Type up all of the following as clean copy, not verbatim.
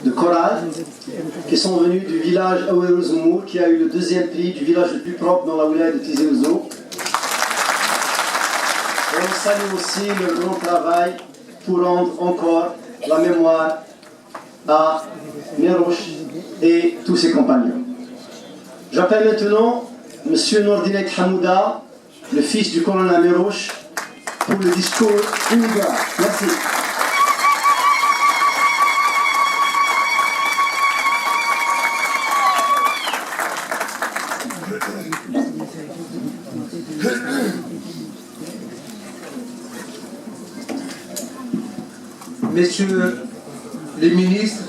de chorale qui sont venus du village Aouer Zoumour, qui a eu le deuxième prix du village le plus propre dans la wilaya de Tizi Ouzou. Et on salue aussi le grand travail pour rendre encore la mémoire à Merouch et tous ses compagnons. J'appelle maintenant M. Nordinek Hamouda, le fils du colonel Merouch, pour le discours inaugural. Merci. Messieurs les ministres,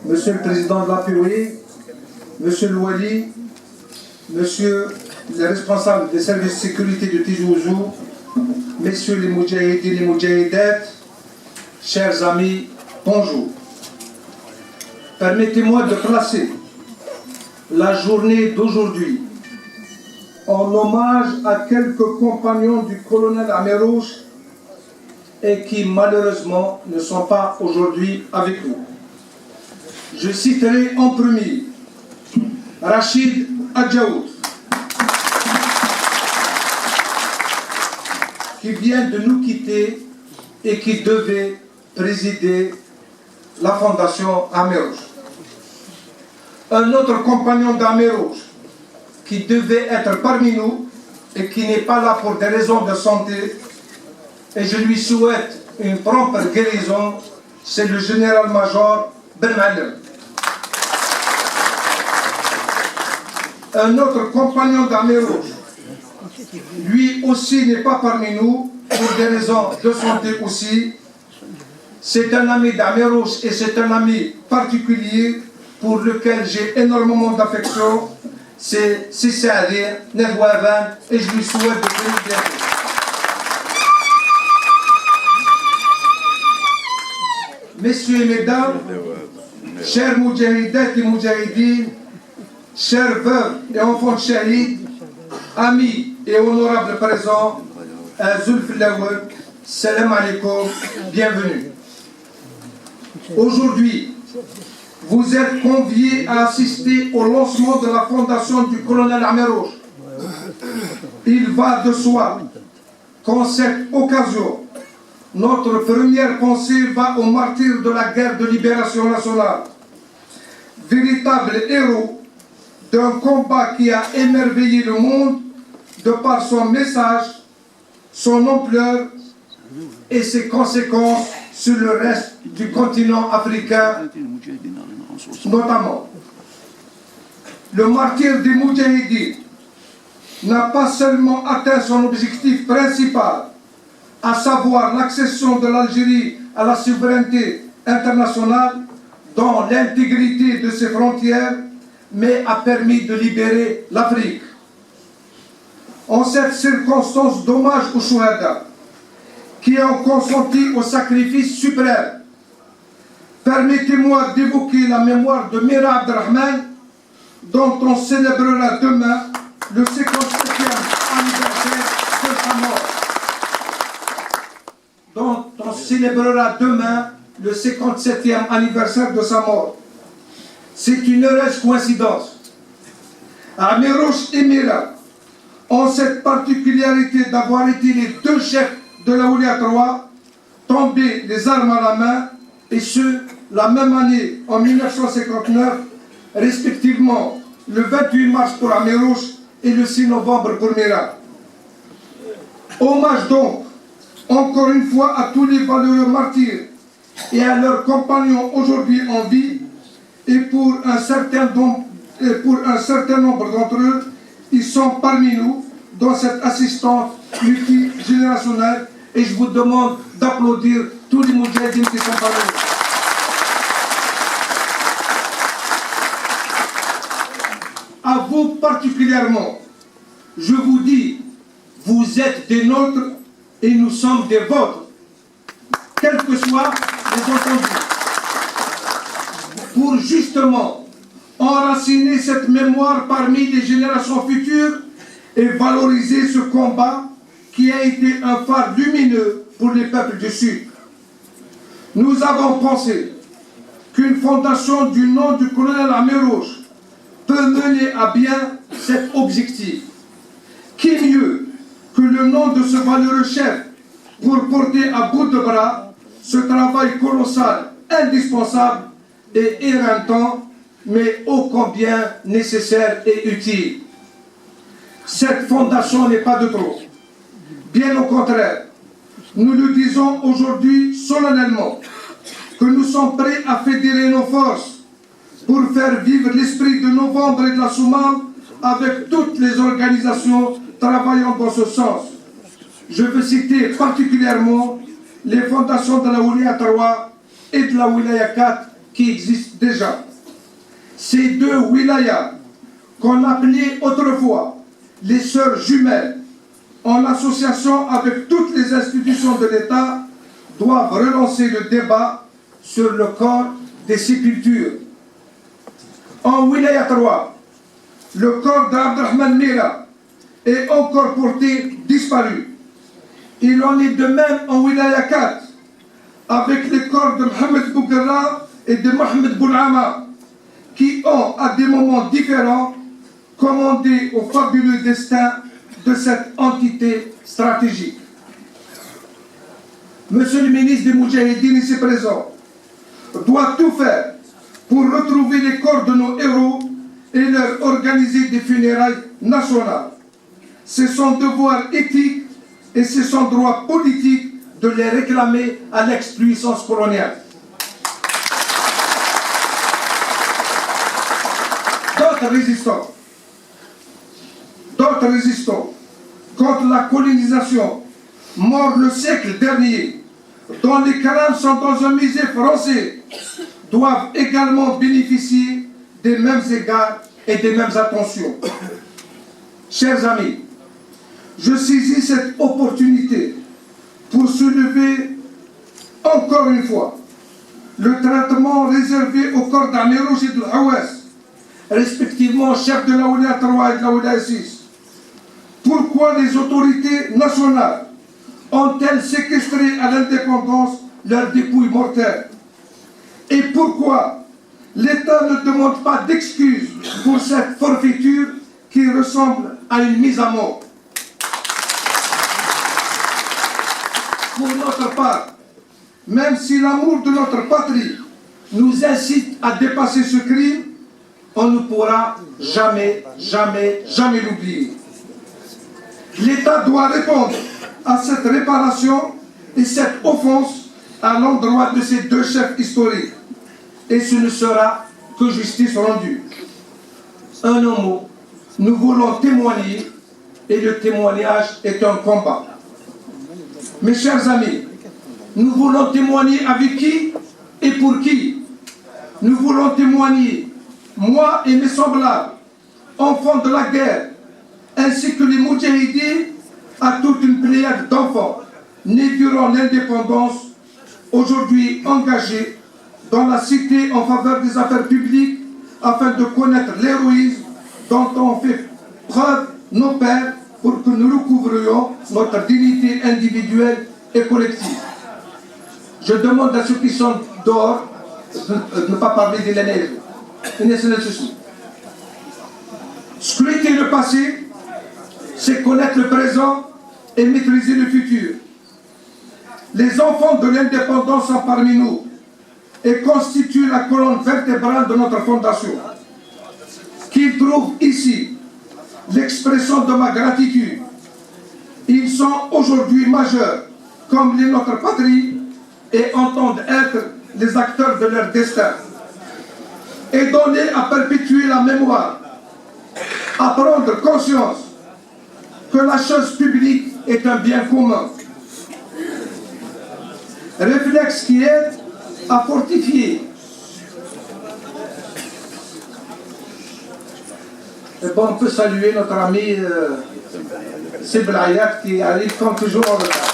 Monsieur le Président de l'APOE, Monsieur le Wali, Monsieur les responsables des services de sécurité de Tizi Ouzou, Messieurs les Moudjahidines et les Moudjahidettes, chers amis, bonjour. Permettez-moi de placer la journée d'aujourd'hui en hommage à quelques compagnons du colonel Merouch et qui malheureusement ne sont pas aujourd'hui avec nous. Je citerai en premier Rachid Adjaoud, qui vient de nous quitter et qui devait présider la fondation Merouch. Un autre compagnon d'Merouch qui devait être parmi nous et qui n'est pas là pour des raisons de santé, et je lui souhaite une prompte guérison, c'est le général-major Ben Malem. Un autre compagnon d'Merouch, lui aussi n'est pas parmi nous, pour des raisons de santé aussi. C'est un ami d'Merouch et c'est un ami particulier pour lequel j'ai énormément d'affection. C'est Sissi Ali Nedouavan et je lui souhaite de venir bientôt. Messieurs et mesdames, chers Moudjahidettes et Moudjahidines, chers veuves et enfants de Shahid, amis et honorables présents, Zulf Lawal, salam alaikum, bienvenue. Aujourd'hui, vous êtes conviés à assister au lancement de la fondation du colonel Merouch. Il va de soi qu'en cette occasion, notre première pensée va aux martyrs de la guerre de libération nationale, véritables héros d'un combat qui a émerveillé le monde de par son message, son ampleur et ses conséquences sur le reste du continent africain, notamment. Le martyr des Moudjahidines n'a pas seulement atteint son objectif principal, à savoir l'accession de l'Algérie à la souveraineté internationale dans l'intégrité de ses frontières, mais a permis de libérer l'Afrique. En cette circonstance d'hommage aux Chouhada, qui ont consenti au sacrifice suprême, permettez-moi d'évoquer la mémoire de Mira Abdrahman, dont on célébrera demain le 57e anniversaire de sa mort. C'est une heureuse coïncidence. Merouch et Mira ont cette particularité d'avoir été les deux chefs de la Oulia 3, tombés les armes à la main, et ce, la même année, en 1959, respectivement le 28 mars pour Merouch et le 6 novembre pour Mira. Hommage donc, encore une fois, à tous les valeureux martyrs et à leurs compagnons aujourd'hui en vie, et pour un certain nombre d'entre eux, ils sont parmi nous dans cette assistance multigénérationnelle, et je vous demande d'applaudir tous les moudjahidines qui sont parmi nous. À vous particulièrement, je vous dis, vous êtes des nôtres et nous sommes des vôtres, quels que soient les entendus, pour justement enraciner cette mémoire parmi les générations futures et valoriser ce combat qui a été un phare lumineux pour les peuples du Sud. Nous avons pensé qu'une fondation du nom du colonel Amérouche peut mener à bien cet objectif. Qui mieux que le nom de ce valeureux chef pour porter à bout de bras ce travail colossal, indispensable et éreintant, mais ô combien nécessaire et utile. Cette fondation n'est pas de trop. Bien au contraire, nous le disons aujourd'hui solennellement que nous sommes prêts à fédérer nos forces pour faire vivre l'esprit de novembre et de la Soumam avec toutes les organisations travaillant dans ce sens. Je veux citer particulièrement les fondations de la Wilaya 3 et de la Wilaya 4 qui existent déjà. Ces deux wilayas, qu'on appelait autrefois les sœurs jumelles, en association avec toutes les institutions de l'État, doivent relancer le débat sur le corps des sépultures. En Wilaya 3, le corps d'Abdrahman Mira est encore porté disparu. Il en est de même en Wilaya 4, avec les corps de Mohamed Bouguerra et de Mohamed Boulama, qui ont, à des moments différents, commandé au fabuleux destin de cette entité stratégique. Monsieur le ministre des Moudjahidines ici présent doit tout faire pour retrouver les corps de nos héros et leur organiser des funérailles nationales. C'est son devoir éthique et c'est son droit politique de les réclamer à l'ex-puissance coloniale. D'autres résistants contre la colonisation, morts le siècle dernier, dont les crânes sont dans un musée français, doivent également bénéficier des mêmes égards et des mêmes attentions. Chers amis, je saisis cette opportunité pour soulever encore une fois le traitement réservé au corps d'Amérouche et de Hawass, respectivement chef de la Wilaya 3 et de la Wilaya 6. Pourquoi les autorités nationales ont-elles séquestré à l'indépendance leurs dépouilles mortelles? Et pourquoi l'État ne demande pas d'excuses pour cette forfaiture qui ressemble à une mise à mort? Pour notre part, même si l'amour de notre patrie nous incite à dépasser ce crime, on ne pourra jamais l'oublier. L'État doit répondre à cette réparation et cette offense à l'endroit de ces deux chefs historiques. Et ce ne sera que justice rendue. Un mot, nous voulons témoigner et le témoignage est un combat. Mes chers amis, nous voulons témoigner avec qui et pour qui? Nous voulons témoigner, moi et mes semblables, enfants de la guerre, ainsi que les Moudjahidines, à toute une pléiade d'enfants nés durant l'indépendance, aujourd'hui engagés dans la cité en faveur des affaires publiques afin de connaître l'héroïsme dont ont fait preuve nos pères pour que nous recouvrions notre dignité individuelle et collective. Je demande à ceux qui sont dehors de ne pas parler de l'année. Scruter le passé, c'est connaître le présent et maîtriser le futur. Les enfants de l'indépendance sont parmi nous et constituent la colonne vertébrale de notre fondation. Qu'ils trouvent ici l'expression de ma gratitude. Ils sont aujourd'hui majeurs, comme l'est notre patrie, et entendent être les acteurs de leur destin. Et donner à perpétuer la mémoire, à prendre conscience que la chose publique est un bien commun. Réflexe qui aide à fortifier. Et bon, on peut saluer notre ami Seblayat qui arrive comme toujours en retard.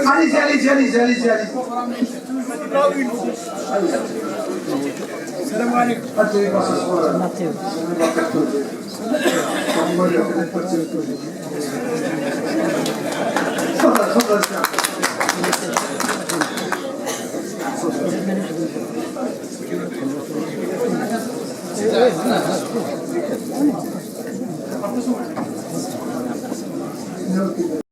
Allez-y. Salam alaikum. تفضل